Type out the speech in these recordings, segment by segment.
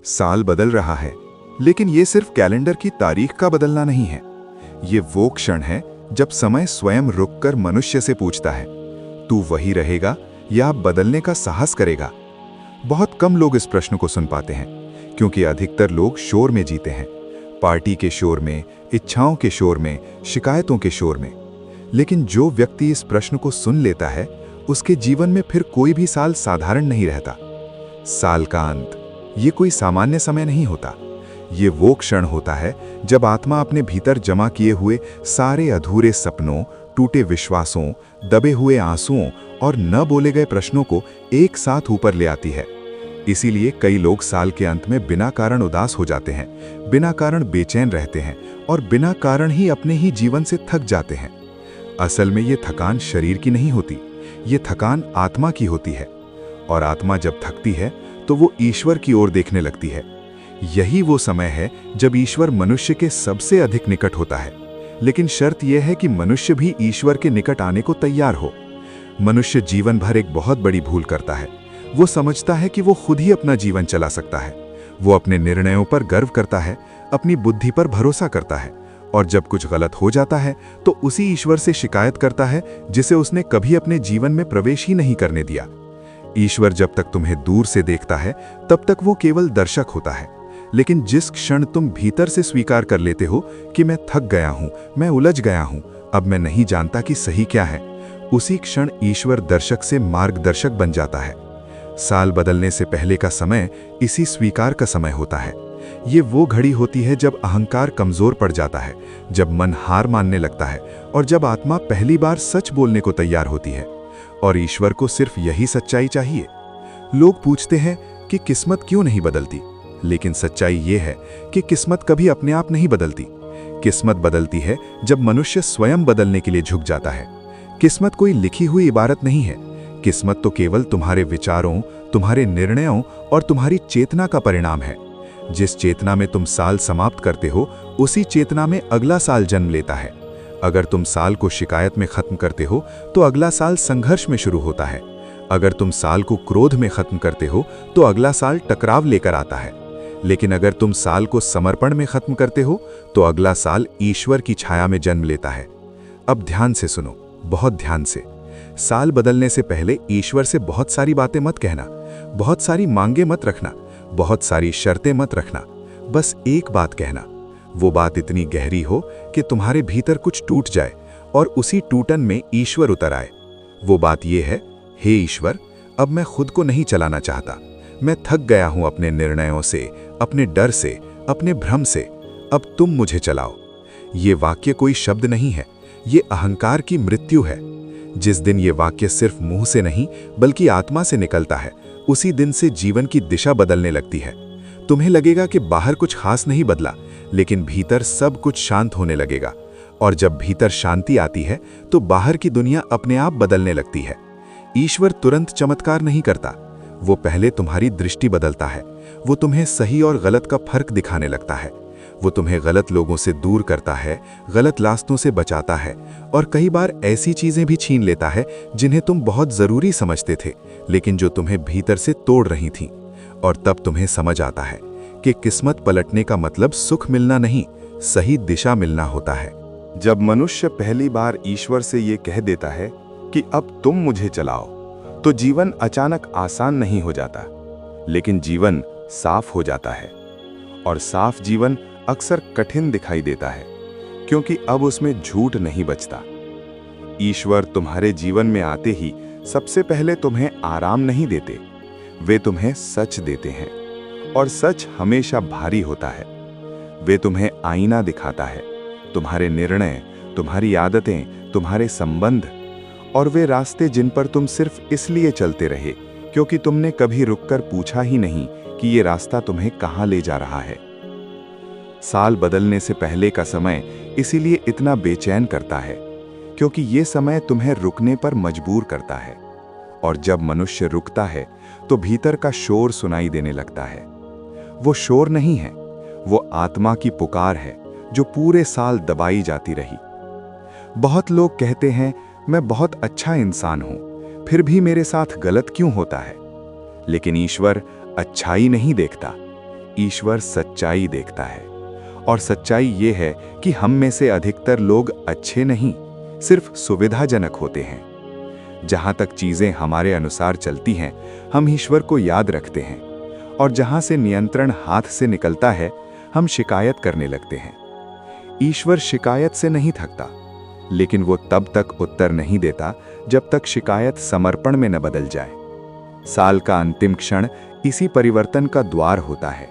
साल बदल रहा है, लेकिन ये सिर्फ कैलेंडर की तारीख का बदलना नहीं है। ये वो क्षण है जब समय स्वयं रुककर मनुष्य से पूछता है, तू वही रहेगा या बदलने का साहस करेगा? बहुत कम लोग इस प्रश्न को सुन पाते हैं, क्योंकि अधिकतर लोग शोर में जीते हैं, पार्टी के शोर में, इच्छाओं के शोर में, शिकायतों के शोर में। लेकिन जो व्यक्ति इस प्रश्न को सुन लेता है, उसके जीवन में फिर कोई भी साल साधारण नहीं रहता। साल का अंत ये कोई सामान्य समय नहीं होता। ये वो क्षण होता है जब आत्मा अपने भीतर जमा किए हुए सारे अधूरे सपनों, टूटे विश्वासों, दबे हुए आंसुओं और न बोले गए प्रश्नों को एक साथ ऊपर ले आती है। इसीलिए कई लोग साल के अंत में बिना कारण उदास हो जाते हैं, बिना कारण बेचैन रहते हैं और बिना कारण ही अपने ही जीवन से थक जाते हैं। असल में ये थकान शरीर की नहीं होती, ये थकान आत्मा की होती है। और आत्मा जब थकती है तो वो ईश्वर की ओर देखने लगती है। यही वो समय है जब ईश्वर मनुष्य के सबसे अधिक निकट होता है। लेकिन शर्त यह है कि मनुष्य भी ईश्वर के निकट आने को तैयार हो। मनुष्य जीवन भर एक बहुत बड़ी भूल करता है। वो समझता है कि वो खुद ही अपना जीवन चला सकता है। वो अपने निर्णयों पर गर्व करता है, अपनी बुद्धि पर भरोसा करता है, और जब कुछ गलत हो जाता है तो उसी ईश्वर से शिकायत करता है जिसे उसने कभी अपने जीवन में प्रवेश ही नहीं करने दिया। ईश्वर जब तक तुम्हें दूर से देखता है तब तक वो केवल दर्शक होता है। लेकिन जिस क्षण तुम भीतर से स्वीकार कर लेते हो कि मैं थक गया हूं, मैं उलझ गया हूं, अब मैं नहीं जानता कि सही क्या है, उसी क्षण ईश्वर दर्शक से मार्गदर्शक बन जाता है। साल बदलने से पहले का समय इसी स्वीकार का समय होता है। ये वो घड़ी होती है जब अहंकार कमजोर पड़ जाता है, जब मन हार मानने लगता है और जब आत्मा पहली बार सच बोलने को तैयार होती है। और ईश्वर को सिर्फ यही सच्चाई चाहिए। लोग पूछते हैं कि किस्मत क्यों नहीं बदलती, लेकिन सच्चाई ये है कि किस्मत कभी अपने आप नहीं बदलती। किस्मत बदलती है जब मनुष्य स्वयं बदलने के लिए झुक जाता है। किस्मत कोई लिखी हुई इबारत नहीं है। किस्मत तो केवल तुम्हारे विचारों, तुम्हारे निर्णयों और तुम्हारी चेतना का परिणाम है। जिस चेतना में तुम साल समाप्त करते हो, उसी चेतना में अगला साल जन्म लेता है। अगर तुम साल को शिकायत में खत्म करते हो तो अगला साल संघर्ष में शुरू होता है। अगर तुम साल को क्रोध में खत्म करते हो तो अगला साल टकराव लेकर आता है। लेकिन अगर तुम साल को समर्पण में खत्म करते हो तो अगला साल ईश्वर की छाया में जन्म लेता है। अब ध्यान से सुनो, बहुत ध्यान से। साल बदलने से पहले ईश्वर से बहुत सारी बातें मत कहना, बहुत सारी मांगे मत रखना, बहुत सारी शर्तें मत रखना। बस एक बात कहना, वो बात इतनी गहरी हो कि तुम्हारे भीतर कुछ टूट जाए और उसी टूटन में ईश्वर उतर आए। वो बात ये है, हे ईश्वर, अब मैं खुद को नहीं चलाना चाहता। मैं थक गया हूं अपने निर्णयों से, अपने डर से, अपने भ्रम से। अब तुम मुझे चलाओ। ये वाक्य कोई शब्द नहीं है, ये अहंकार की मृत्यु है। जिस दिन ये वाक्य सिर्फ मुंह से नहीं बल्कि आत्मा से निकलता है, उसी दिन से जीवन की दिशा बदलने लगती है। तुम्हें लगेगा कि बाहर कुछ खास नहीं बदला, लेकिन भीतर सब कुछ शांत होने लगेगा। और जब भीतर शांति आती है तो बाहर की दुनिया अपने आप बदलने लगती है। ईश्वर तुरंत चमत्कार नहीं करता, वो पहले तुम्हारी दृष्टि बदलता है। वो तुम्हें सही और गलत का फर्क दिखाने लगता है। वो तुम्हें गलत लोगों से दूर करता है, गलत रास्तों से बचाता है और कई बार ऐसी चीजें भी छीन लेता है जिन्हें तुम बहुत जरूरी समझते थे, लेकिन जो तुम्हें भीतर से तोड़ रही थीं। और तब तुम्हें समझ आता है कि किस्मत पलटने का मतलब सुख मिलना नहीं, सही दिशा मिलना होता है। जब मनुष्य पहली बार ईश्वर से ये कह देता है कि अब तुम मुझे चलाओ, तो जीवन अचानक आसान नहीं हो जाता, लेकिन जीवन साफ हो जाता है। और साफ जीवन अक्सर कठिन दिखाई देता है, क्योंकि अब उसमें झूठ नहीं बचता। ईश्वर तुम्हारे जीवन में आते ही सबसे पहले तुम्हें आराम नहीं देते, वे तुम्हें सच देते हैं। और सच हमेशा भारी होता है। वे तुम्हें आईना दिखाता है, तुम्हारे निर्णय, तुम्हारी आदतें, तुम्हारे संबंध और वे रास्ते जिन पर तुम सिर्फ इसलिए चलते रहे क्योंकि तुमने कभी रुककर पूछा ही नहीं कि ये रास्ता तुम्हें कहां ले जा रहा है। साल बदलने से पहले का समय इसीलिए इतना बेचैन करता है क्योंकि ये समय तुम्हें रुकने पर मजबूर करता है। और जब मनुष्य रुकता है तो भीतर का शोर सुनाई देने लगता है। वो शोर नहीं है, वो आत्मा की पुकार है जो पूरे साल दबाई जाती रही। बहुत लोग कहते हैं, मैं बहुत अच्छा इंसान हूं, फिर भी मेरे साथ गलत क्यों होता है? लेकिन ईश्वर अच्छाई नहीं देखता, ईश्वर सच्चाई देखता है, और सच्चाई ये है कि हम में से अधिकतर लोग अच्छे नहीं, सिर्फ सुविधाजनक होते हैं। जहां तक चीजें हमारे अनुसार चलती हैं, हम ईश्वर को याद रखते हैं, और जहां से नियंत्रण हाथ से निकलता है, हम शिकायत करने लगते हैं। ईश्वर शिकायत से नहीं थकता, लेकिन वो तब तक उत्तर नहीं देता जब तक शिकायत समर्पण में न बदल जाए। साल का अंतिम क्षण इसी परिवर्तन का द्वार होता है।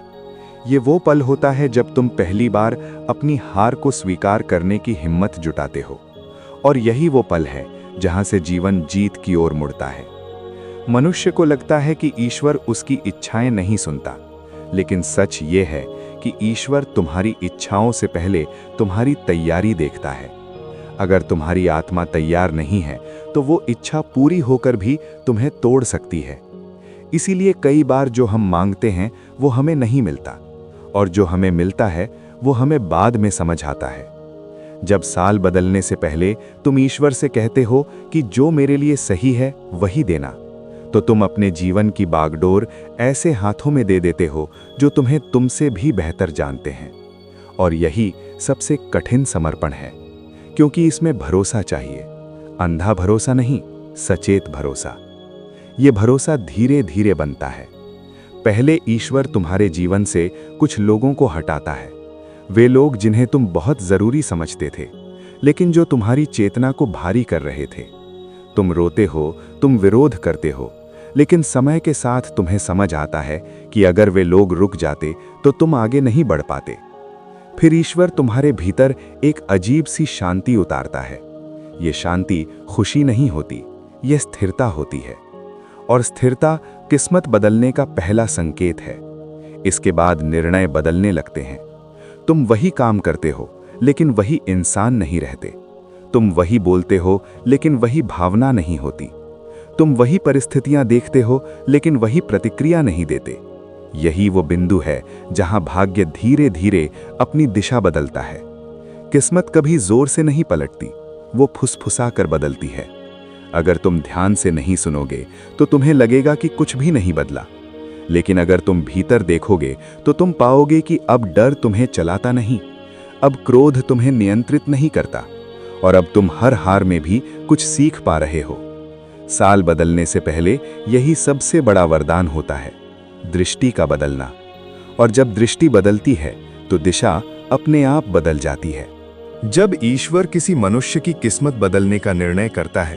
ये वो पल होता है जब तुम पहली बार अपनी हार को स्वीकार करने की हिम्मत जुटाते हो, और यही वो पल है जहां से जीवन जीत की ओर मुड़ता है। मनुष्य को लगता है कि ईश्वर उसकी इच्छाएं नहीं सुनता, लेकिन सच ये है कि ईश्वर तुम्हारी इच्छाओं से पहले तुम्हारी तैयारी देखता है। अगर तुम्हारी आत्मा तैयार नहीं है, तो वो इच्छा पूरी होकर भी तुम्हें तोड़ सकती है। इसीलिए कई बार जो हम मांगते हैं वो हमें नहीं मिलता, और जो हमें मिलता है वो हमें बाद में समझ आता है। जब साल बदलने से पहले तुम ईश्वर से कहते हो कि जो मेरे लिए सही है वही देना, तो तुम अपने जीवन की बागडोर ऐसे हाथों में दे देते हो जो तुम्हें तुमसे भी बेहतर जानते हैं। और यही सबसे कठिन समर्पण है, क्योंकि इसमें भरोसा चाहिए, अंधा भरोसा नहीं, सचेत भरोसा। ये भरोसा धीरे धीरे बनता है। पहले ईश्वर तुम्हारे जीवन से कुछ लोगों को हटाता है, वे लोग जिन्हें तुम बहुत जरूरी समझते थे, लेकिन जो तुम्हारी चेतना को भारी कर रहे थे। तुम रोते हो, तुम विरोध करते हो, लेकिन समय के साथ तुम्हें समझ आता है कि अगर वे लोग रुक जाते तो तुम आगे नहीं बढ़ पाते। फिर ईश्वर तुम्हारे भीतर एक अजीब सी शांति उतारता है। ये शांति खुशी नहीं होती, ये स्थिरता होती है, और स्थिरता किस्मत बदलने का पहला संकेत है। इसके बाद निर्णय बदलने लगते हैं। तुम वही काम करते हो, लेकिन वही इंसान नहीं रहते। तुम वही बोलते हो, लेकिन वही भावना नहीं होती। तुम वही परिस्थितियां देखते हो, लेकिन वही प्रतिक्रिया नहीं देते। यही वो बिंदु है जहां भाग्य धीरे धीरे अपनी दिशा बदलता है। किस्मत कभी जोर से नहीं पलटती, वो फुसफुसा कर बदलती है। अगर तुम ध्यान से नहीं सुनोगे तो तुम्हें लगेगा कि कुछ भी नहीं बदला, लेकिन अगर तुम भीतर देखोगे तो तुम पाओगे कि अब डर तुम्हें चलाता नहीं, अब क्रोध तुम्हें नियंत्रित नहीं करता, और अब तुम हर हार में भी कुछ सीख पा रहे हो। साल बदलने से पहले यही सबसे बड़ा वरदान होता है, दृष्टि का बदलना। और जब दृष्टि बदलती है तो दिशा अपने आप बदल जाती है। जब ईश्वर किसी मनुष्य की किस्मत बदलने का निर्णय करता है,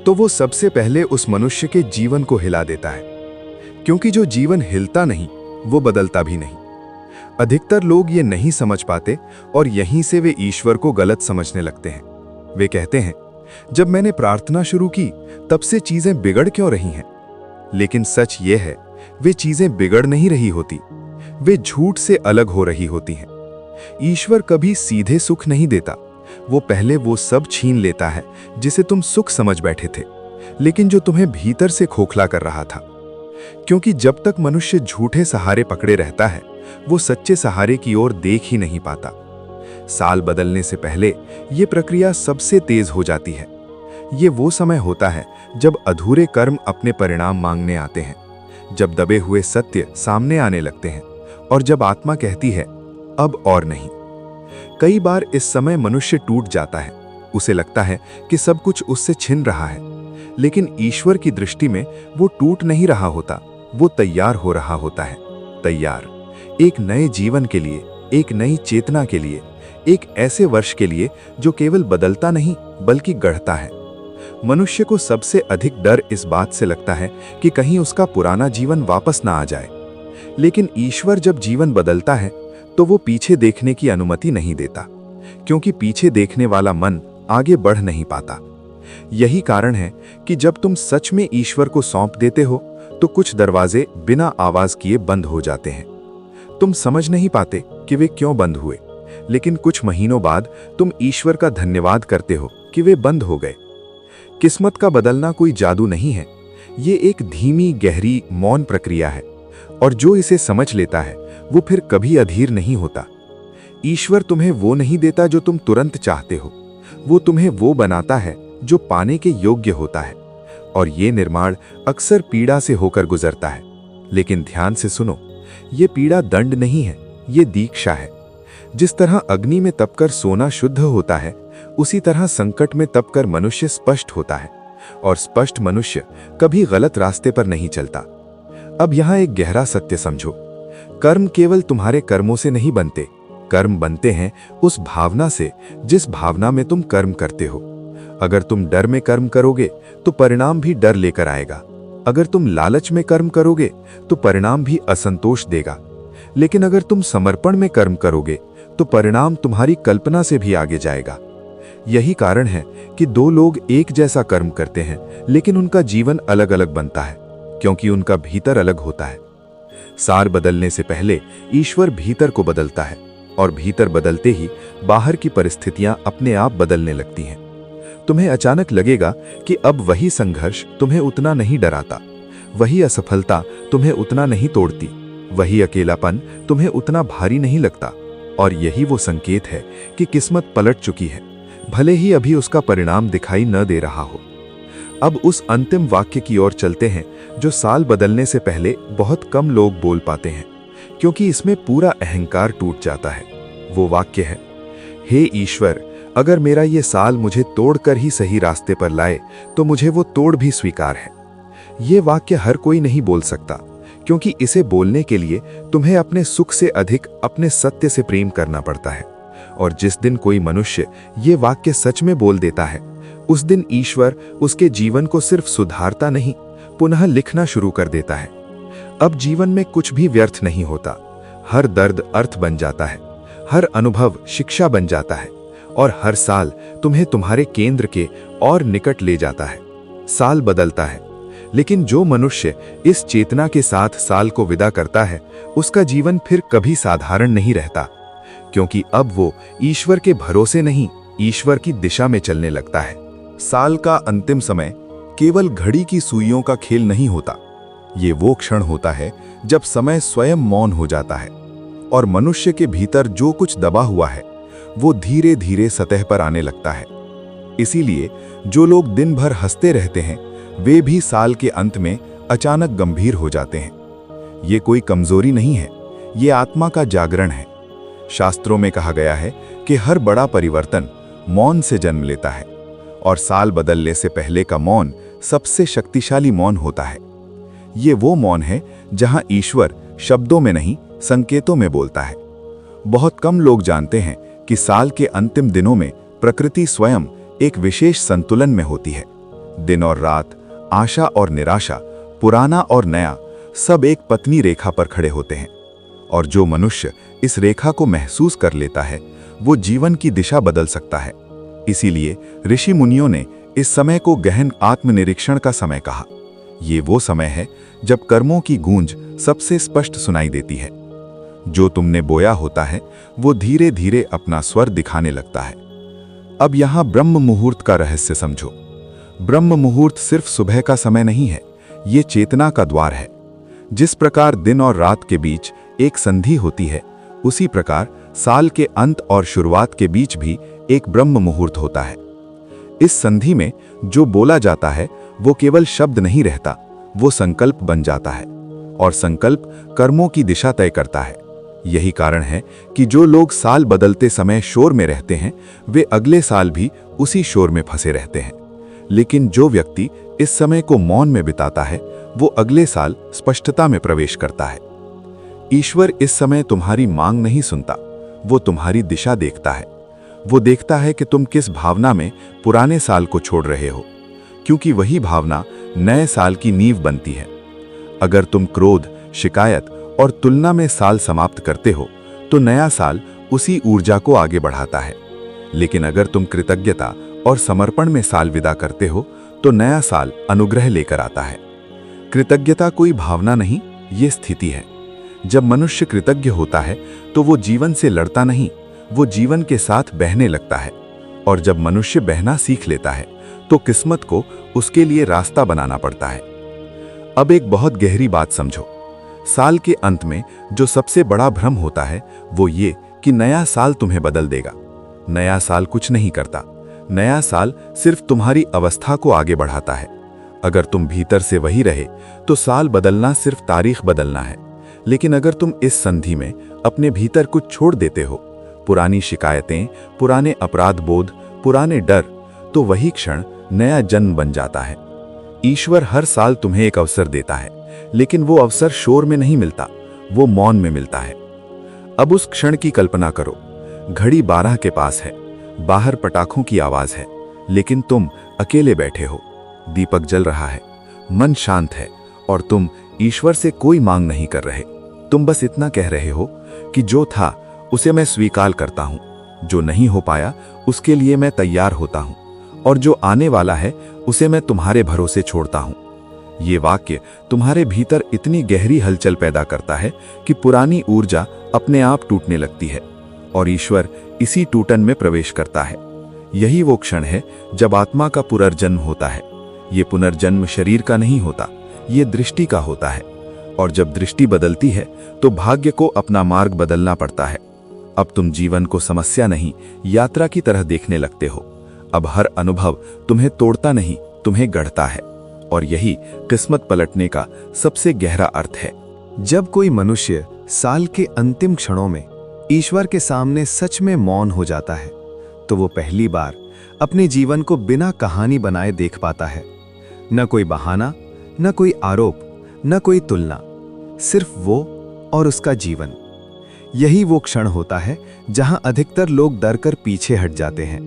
तो वो सबसे पहले उस मनुष्य के जीवन को हिला देता है, क्योंकि जो जीवन हिलता नहीं वो बदलता भी नहीं। अधिकतर लोग ये नहीं समझ पाते, और यहीं से वे ईश्वर को गलत समझने लगते हैं। वे कहते हैं, जब मैंने प्रार्थना शुरू की तब से चीजें बिगड़ क्यों रही हैं? लेकिन सच ये है, वे चीजें बिगड़ नहीं रही होती, वे झूठ से अलग हो रही होती हैं। ईश्वर कभी सीधे सुख नहीं देता, वो पहले वो सब छीन लेता है जिसे तुम सुख समझ बैठे थे, लेकिन जो तुम्हें भीतर से खोखला कर रहा था। क्योंकि जब तक मनुष्य झूठे सहारे पकड़े रहता है, वो सच्चे सहारे की ओर देख ही नहीं पाता। साल बदलने से पहले ये प्रक्रिया सबसे तेज हो जाती है। ये वो समय होता है जब अधूरे कर्म अपने परिणाम मांगने आते हैं, जब दबे हुए सत्य सामने आने लगते हैं, और जब आत्मा कहती है अब और नहीं। कई बार इस समय मनुष्य टूट जाता है, उसे लगता है कि सब कुछ उससे छिन रहा है, लेकिन ईश्वर की दृष्टि में वो टूट नहीं रहा होता, वो तैयार हो रहा होता है। तैयार एक नए जीवन के लिए, एक नई चेतना के लिए, एक ऐसे वर्ष के लिए जो केवल बदलता नहीं बल्कि गढ़ता है। मनुष्य को सबसे अधिक डर इस बात से लगता है कि कहीं उसका पुराना जीवन वापस ना आ जाए। लेकिन ईश्वर जब जीवन बदलता है तो वो पीछे देखने की अनुमति नहीं देता, क्योंकि पीछे देखने वाला मन आगे बढ़ नहीं पाता। यही कारण है कि जब तुम सच में ईश्वर को सौंप देते हो तो कुछ दरवाजे बिना आवाज किए बंद हो जाते हैं। तुम समझ नहीं पाते कि वे क्यों बंद हुए, लेकिन कुछ महीनों बाद तुम ईश्वर का धन्यवाद करते हो कि वे बंद हो गए। किस्मत का बदलना कोई जादू नहीं है, ये एक धीमी, गहरी, मौन प्रक्रिया है, और जो इसे समझ लेता है वो फिर कभी अधीर नहीं होता। ईश्वर तुम्हें वो नहीं देता जो तुम तुरंत चाहते हो, वो तुम्हें वो बनाता है जो पाने के योग्य होता है। और ये निर्माण अक्सर पीड़ा से होकर गुजरता है। लेकिन ध्यान से सुनो, ये पीड़ा दंड नहीं है, ये दीक्षा है। जिस तरह अग्नि में तपकर सोना शुद्ध होता है, उसी तरह संकट में तपकर मनुष्य स्पष्ट होता है, और स्पष्ट मनुष्य कभी गलत रास्ते पर नहीं चलता। अब यहाँ एक गहरा सत्य समझो, कर्म केवल तुम्हारे कर्मों से नहीं बनते, कर्म बनते हैं उस भावना से जिस भावना में तुम कर्म करते हो। अगर तुम डर में कर्म करोगे तो परिणाम भी डर लेकर आएगा। अगर तुम लालच में कर्म करोगे तो परिणाम भी असंतोष देगा। लेकिन अगर तुम समर्पण में कर्म करोगे तो परिणाम तुम्हारी कल्पना से भी आगे जाएगा। यही कारण है कि दो लोग एक जैसा कर्म करते हैं, लेकिन उनका जीवन अलग अलग बनता है, क्योंकि उनका भीतर अलग होता है। सार बदलने से पहले ईश्वर भीतर को बदलता है, और भीतर बदलते ही बाहर की परिस्थितियां अपने आप बदलने लगती हैं। तुम्हें अचानक लगेगा कि अब वही संघर्ष तुम्हें उतना नहीं डराता, वही असफलता तुम्हें उतना नहीं तोड़ती, वही अकेलापन तुम्हें उतना भारी नहीं लगता। और यही वो संकेत है कि किस्मत पलट चुकी है, भले ही अभी उसका परिणाम दिखाई न दे रहा हो। अब उस अंतिम वाक्य की ओर चलते हैं जो साल बदलने से पहले बहुत कम लोग बोल पाते हैं, क्योंकि इसमें पूरा अहंकार टूट जाता है। वो वाक्य है, हे ईश्वर, अगर मेरा ये साल मुझे तोड़कर ही सही रास्ते पर लाए तो मुझे वो तोड़ भी स्वीकार है। ये वाक्य हर कोई नहीं बोल सकता, क्योंकि इसे बोलने के लिए तुम्हें अपने सुख से अधिक अपने सत्य से प्रेम करना पड़ता है। और जिस दिन कोई मनुष्य ये वाक्य सच में बोल देता है, उस दिन ईश्वर उसके जीवन को सिर्फ सुधारता नहीं, पुनः लिखना शुरू कर देता है। अब जीवन में कुछ भी व्यर्थ नहीं होता। हर दर्द अर्थ बन जाता है, हर अनुभव शिक्षा बन जाता है, और हर साल तुम्हें तुम्हारे केंद्र के और निकट ले जाता है। साल बदलता है, लेकिन जो मनुष्य इस चेतना के साथ साल को विदा करता है, उसका जीवन फिर कभी साधारण नहीं रहता, क्योंकि अब वो ईश्वर के भरोसे नहीं, ईश्वर की दिशा में चलने लगता है। साल का अंतिम समय केवल घड़ी की सुइयों का खेल नहीं होता। ये वो क्षण होता है जब समय स्वयं मौन हो जाता है, और मनुष्य के भीतर जो कुछ दबा हुआ है वो धीरे धीरे सतह पर आने लगता है। इसीलिए जो लोग दिन भर हंसते रहते हैं, वे भी साल के अंत में अचानक गंभीर हो जाते हैं। ये कोई कमजोरी नहीं है, ये आत्मा का जागरण है। शास्त्रों में कहा गया है कि हर बड़ा परिवर्तन मौन से जन्म लेता है, और साल बदलने से पहले का मौन सबसे शक्तिशाली मौन होता है। ये वो मौन है जहां ईश्वर शब्दों में नहीं, संकेतों में बोलता है। बहुत कम लोग जानते हैं कि साल के अंतिम दिनों में प्रकृति स्वयं एक विशेष संतुलन में होती है। दिन और रात, आशा और निराशा, पुराना और नया, सब एक पतली रेखा पर खड़े होते हैं। और जो मनुष्य इस रेखा को महसूस कर लेता है, वो जीवन की दिशा बदल सकता है। इसीलिए ऋषि मुनियों ने इस समय को गहन आत्मनिरीक्षण का समय कहा। ये वो समय है जब कर्मों की गूंज सबसे स्पष्ट सुनाई देती है। जो तुमने बोया होता है वो धीरे धीरे अपना स्वर दिखाने लगता है। अब यहाँ ब्रह्म मुहूर्त का रहस्य समझो। ब्रह्म मुहूर्त सिर्फ सुबह का समय नहीं है, ये चेतना का द्वार है। जिस प्रकार दिन और रात के बीच एक संधि होती है, उसी प्रकार साल के अंत और शुरुआत के बीच भी एक ब्रह्म मुहूर्त होता है। इस संधि में जो बोला जाता है वो केवल शब्द नहीं रहता, वो संकल्प बन जाता है, और संकल्प कर्मों की दिशा तय करता है। यही कारण है कि जो लोग साल बदलते समय शोर में रहते हैं, वे अगले साल भी उसी शोर में फंसे रहते हैं। लेकिन जो व्यक्ति इस समय को मौन में बिताता है, वो अगले साल स्पष्टता में प्रवेश करता है। ईश्वर इस समय तुम्हारी मांग नहीं सुनता, वो तुम्हारी दिशा देखता है। वो देखता है कि तुम किस भावना में पुराने साल को छोड़ रहे हो, क्योंकि वही भावना नए साल की नींव बनती है। अगर तुम क्रोध, शिकायत और तुलना में साल समाप्त करते हो, तो नया साल उसी ऊर्जा को आगे बढ़ाता है। लेकिन अगर तुम कृतज्ञता और समर्पण में साल विदा करते हो, तो नया साल अनुग्रह लेकर आता है। कृतज्ञता कोई भावना नहीं, ये स्थिति है। जब मनुष्य कृतज्ञ होता है तो वो जीवन से लड़ता नहीं, वो जीवन के साथ बहने लगता है। और जब मनुष्य बहना सीख लेता है तो किस्मत को उसके लिए रास्ता बनाना पड़ता है। अब एक बहुत गहरी बात समझो। साल के अंत में जो सबसे बड़ा भ्रम होता है वो ये कि नया साल तुम्हें बदल देगा। नया साल कुछ नहीं करता। नया साल सिर्फ तुम्हारी अवस्था को आगे बढ़ाता है। अगर तुम भीतर से वही रहे तो साल बदलना सिर्फ तारीख बदलना है, लेकिन अगर तुम इस संधि में अपने भीतर कुछ छोड़ देते हो, पुरानी शिकायतें, पुराने अपराध बोध, पुराने डर, तो वही क्षण नया जन्म बन जाता है। ईश्वर हर साल तुम्हें एक अवसर देता है, लेकिन वो अवसर शोर में नहीं मिलता, वो मौन में मिलता है। अब उस क्षण की कल्पना करो। घड़ी 12 के पास है, बाहर पटाखों की आवाज है, लेकिन तुम अकेले बैठे हो। दीपक जल रहा है, मन शांत है, और तुम ईश्वर से कोई मांग नहीं कर रहे। तुम बस इतना कह रहे हो कि जो था उसे मैं स्वीकार करता हूं, जो नहीं हो पाया उसके लिए मैं तैयार होता हूं, और जो आने वाला है उसे मैं तुम्हारे भरोसे छोड़ता हूं। ये वाक्य तुम्हारे भीतर इतनी गहरी हलचल पैदा करता है कि पुरानी ऊर्जा अपने आप टूटने लगती है, और ईश्वर इसी टूटन में प्रवेश करता है। यही वो क्षण है जब आत्मा का पुनर्जन्म होता है। ये पुनर्जन्म शरीर का नहीं होता, ये दृष्टि का होता है, और जब दृष्टि बदलती है तो भाग्य को अपना मार्ग बदलना पड़ता है। अब तुम जीवन को समस्या नहीं, यात्रा की तरह देखने लगते हो। अब हर अनुभव तुम्हें तोड़ता नहीं, तुम्हें गढ़ता है, और यही किस्मत पलटने का सबसे गहरा अर्थ है। जब कोई मनुष्य साल के अंतिम क्षणों में ईश्वर के सामने सच में मौन हो जाता है, तो वो पहली बार अपने जीवन को बिना कहानी बनाए देख पाता है। न कोई बहाना, न कोई आरोप, न कोई तुलना, सिर्फ वो और उसका जीवन। यही वो क्षण होता है जहां अधिकतर लोग डर कर पीछे हट जाते हैं,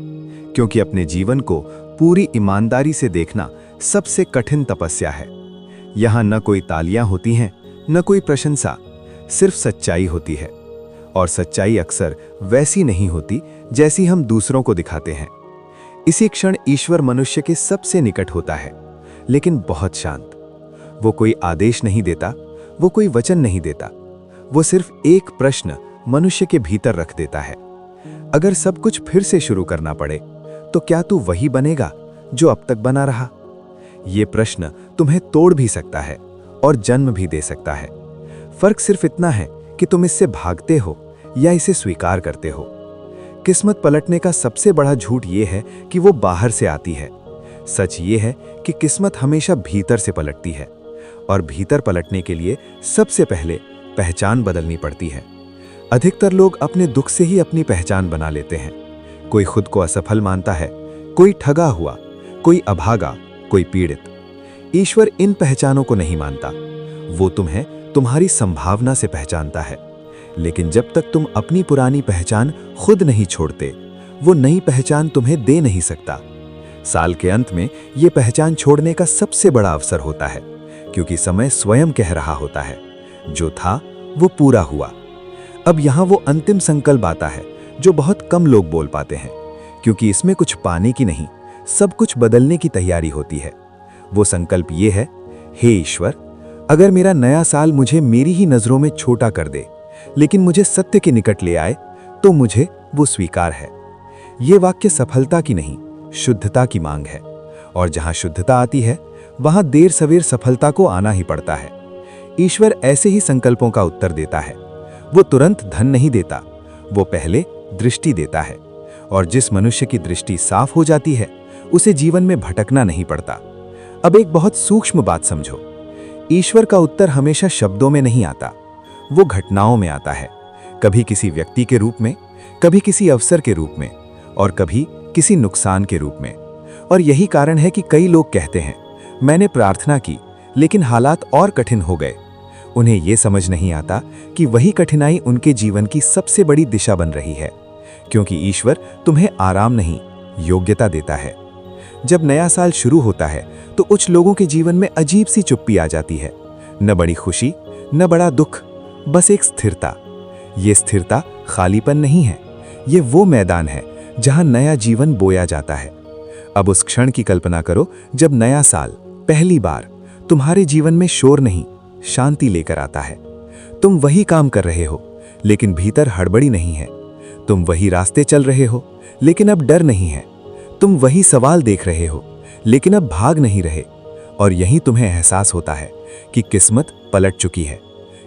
क्योंकि अपने जीवन को पूरी ईमानदारी से देखना सबसे कठिन तपस्या है। यहां न कोई तालियां होती हैं, न कोई प्रशंसा, सिर्फ सच्चाई होती है। और सच्चाई अक्सर वैसी नहीं होती जैसी हम दूसरों को दिखाते हैं। इसी क्षण ईश्वर मनुष्य के सबसे निकट होता है, लेकिन बहुत शांत। वो कोई आदेश नहीं देता, वो कोई वचन नहीं देता, वो सिर्फ एक प्रश्न मनुष्य के भीतर रख देता है। अगर सब कुछ फिर से शुरू करना पड़े, तो क्या तू वही बनेगा जो अब तक बना रहा? ये प्रश्न तुम्हें तोड़ भी सकता है और जन्म भी दे सकता है। फर्क सिर्फ इतना है कि तुम इससे भागते हो या इसे स्वीकार करते हो। किस्मत पलटने का सबसे बड़ा झूठ ये है कि वो बाहर से आती है। सच ये है कि किस्मत हमेशा भीतर से पलटती है, और भीतर पलटने के लिए सबसे पहले पहचान बदलनी पड़ती है। अधिकतर लोग अपने दुख से ही अपनी पहचान बना लेते हैं। कोई खुद को असफल मानता है, कोई ठगा हुआ, कोई अभागा, कोई पीड़ित। ईश्वर इन पहचानों को नहीं मानता, वो तुम्हें तुम्हारी संभावना से पहचानता है। लेकिन जब तक तुम अपनी पुरानी पहचान खुद नहीं छोड़ते, वो नई पहचान तुम्हें दे नहीं सकता। साल के अंत में ये पहचान छोड़ने का सबसे बड़ा अवसर होता है, क्योंकि समय स्वयं कह रहा होता है, जो था वो पूरा हुआ। अब यहाँ वो अंतिम संकल्प आता है जो बहुत कम लोग बोल पाते हैं, क्योंकि इसमें कुछ पाने की नहीं, सब कुछ बदलने की तैयारी होती है। वो संकल्प ये है, हे ईश्वर, अगर मेरा नया साल मुझे मेरी ही नजरों में छोटा कर दे, लेकिन मुझे सत्य के निकट ले आए, तो मुझे वो स्वीकार है। ये वाक्य सफलता की नहीं, शुद्धता की मांग है, और जहां शुद्धता आती है वहां देर सवेर सफलता को आना ही पड़ता है। ईश्वर ऐसे ही संकल्पों का उत्तर देता है। वो तुरंत धन नहीं देता, वो पहले दृष्टि देता है, और जिस मनुष्य की दृष्टि साफ हो जाती है, उसे जीवन में भटकना नहीं पड़ता। अब एक बहुत सूक्ष्म बात समझो, ईश्वर का उत्तर हमेशा शब्दों में नहीं आता, वो घटनाओं में आता है। कभी किसी व्यक्ति के रूप में, कभी किसी अवसर के रूप में, और कभी किसी नुकसान के रूप में। और यही कारण है कि कई लोग कहते हैं, मैंने प्रार्थना की लेकिन हालात और कठिन हो गए। उन्हें यह समझ नहीं आता कि वही कठिनाई उनके जीवन की सबसे बड़ी दिशा बन रही है, क्योंकि ईश्वर तुम्हें आराम नहीं, योग्यता देता है। जब नया साल शुरू होता है तो कुछ लोगों के जीवन में अजीब सी चुप्पी आ जाती है। न बड़ी खुशी, न बड़ा दुख, बस एक स्थिरता। ये स्थिरता खालीपन नहीं है, ये वो मैदान है जहां नया जीवन बोया जाता है। अब उस क्षण की कल्पना करो जब नया साल पहली बार तुम्हारे जीवन में शोर नहीं, शांति लेकर आता है। तुम वही काम कर रहे हो, लेकिन भीतर हड़बड़ी नहीं है। तुम वही रास्ते चल रहे हो, लेकिन अब डर नहीं है। तुम वही सवाल देख रहे हो, लेकिन अब भाग नहीं रहे। और यही तुम्हें एहसास होता है कि किस्मत पलट चुकी है,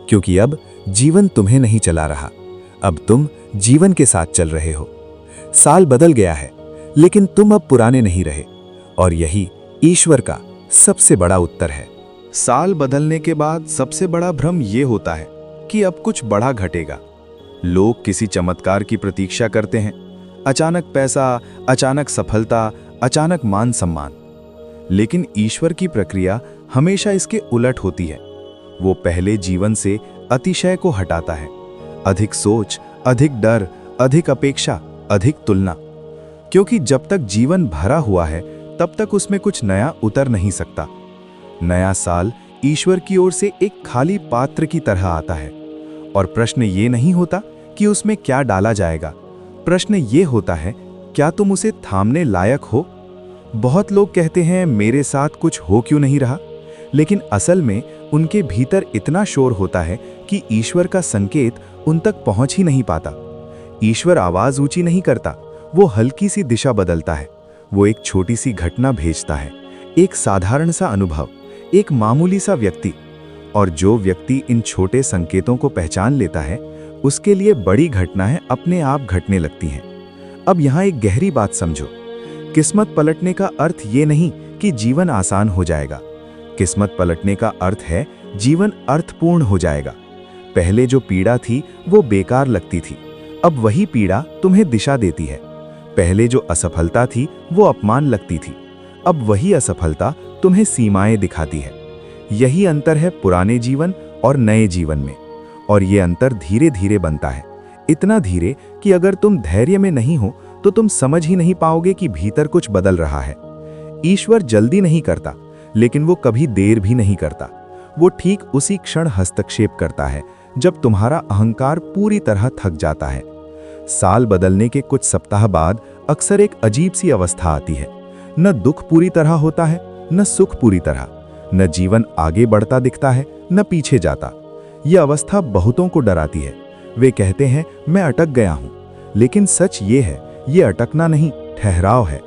क्योंकि अब जीवन तुम्हें नहीं चला रहा, अब तुम जीवन के साथ चल रहे हो। साल बदल गया है, लेकिन तुम अब पुराने नहीं रहे, और यही ईश्वर का सबसे बड़ा उत्तर है। साल बदलने के बाद सबसे बड़ा भ्रम ये होता है कि अब कुछ बड़ा घटेगा। लोग किसी चमत्कार की प्रतीक्षा करते हैं, अचानक पैसा, अचानक सफलता, अचानक मान सम्मान। लेकिन ईश्वर की प्रक्रिया हमेशा इसके उलट होती है। वो पहले जीवन से अतिशय को हटाता है, अधिक सोच, अधिक डर, अधिक अपेक्षा, अधिक तुलना। क्योंकि जब तक जीवन भरा हुआ है तब तक उसमें कुछ नया उतर नहीं सकता। नया साल ईश्वर की ओर से एक खाली पात्र की तरह आता है, और प्रश्न ये नहीं होता कि उसमें क्या डाला जाएगा। प्रश्न ये होता है, क्या तुम उसे थामने लायक हो? बहुत लोग कहते हैं मेरे साथ कुछ हो क्यों नहीं रहा, लेकिन असल में उनके भीतर इतना शोर होता है कि ईश्वर का संकेत उन तक पहुंच ही नहीं पाता। ईश्वर आवाज ऊंची नहीं करता, वो हल्की सी दिशा बदलता है। वो एक छोटी सी घटना भेजता है, एक साधारण सा अनुभव, एक मामूली सा व्यक्ति। और जो व्यक्ति इन छोटे संकेतों को पहचान लेता है, उसके लिए बड़ी घटनाएं अपने आप घटने लगती हैं। अब यहाँ एक गहरी बात समझो। किस्मत पलटने का अर्थ ये नहीं कि जीवन आसान हो जाएगा। किस्मत पलटने का अर्थ है जीवन अर्थपूर्ण हो जाएगा। पहले जो पीड़ा थी वो बेकार लगती थी, अब वही पीड़ा तुम्हें दिशा देती है। पहले जो असफलता थी वो अपमान लगती थी, अब वही असफलता तुम्हें सीमाएं दिखाती है। यही अंतर है पुराने जीवन और नए जीवन में। और ये अंतर धीरे धीरे बनता है, इतना धीरे कि अगर तुम धैर्य में नहीं हो तो तुम समझ ही नहीं पाओगे कि भीतर कुछ बदल रहा है। ईश्वर जल्दी नहीं करता, लेकिन वो कभी देर भी नहीं करता। वो ठीक उसी क्षण हस्तक्षेप करता है जब तुम्हारा अहंकार पूरी तरह थक जाता है। साल बदलने के कुछ सप्ताह बाद अक्सर एक अजीब सी अवस्था आती है। न दुख पूरी तरह होता है, न सुख पूरी तरह, न जीवन आगे बढ़ता दिखता है, न पीछे जाता। यह अवस्था बहुतों को डराती है। वे कहते हैं मैं अटक गया हूं, लेकिन सच ये है, ये अटकना नहीं, ठहराव है।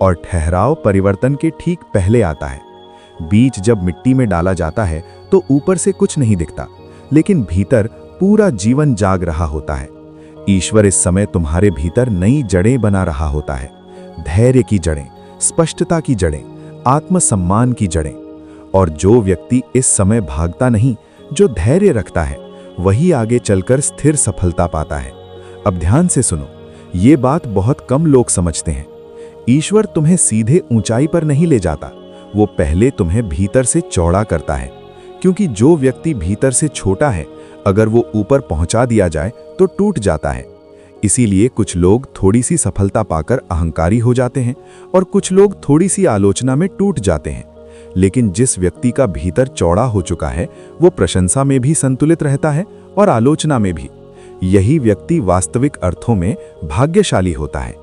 और ठहराव परिवर्तन के ठीक पहले आता है। बीज जब मिट्टी में डाला जाता है तो ऊपर से कुछ नहीं दिखता, लेकिन भीतर पूरा जीवन जाग रहा होता है। ईश्वर इस समय तुम्हारे भीतर नई जड़ें बना रहा होता है, धैर्य की जड़ें, स्पष्टता की जड़ें, आत्मसम्मान की जड़ें। और जो व्यक्ति इस समय भागता नहीं, जो धैर्य रखता है, वही आगे चलकर स्थिर सफलता पाता है। अब ध्यान से सुनो, ये बात बहुत कम लोग समझते हैं। ईश्वर तुम्हें सीधे ऊंचाई पर नहीं ले जाता, वो पहले तुम्हें भीतर से चौड़ा करता है। क्योंकि जो व्यक्ति भीतर से छोटा है, अगर वो ऊपर पहुंचा दिया जाए तो टूट जाता है। इसीलिए कुछ लोग थोड़ी सी सफलता पाकर अहंकारी हो जाते हैं और कुछ लोग थोड़ी सी आलोचना में टूट जाते हैं। लेकिन जिस व्यक्ति का भीतर चौड़ा हो चुका है, वो प्रशंसा में भी संतुलित रहता है और आलोचना में भी। यही व्यक्ति वास्तविक अर्थों में भाग्यशाली होता है।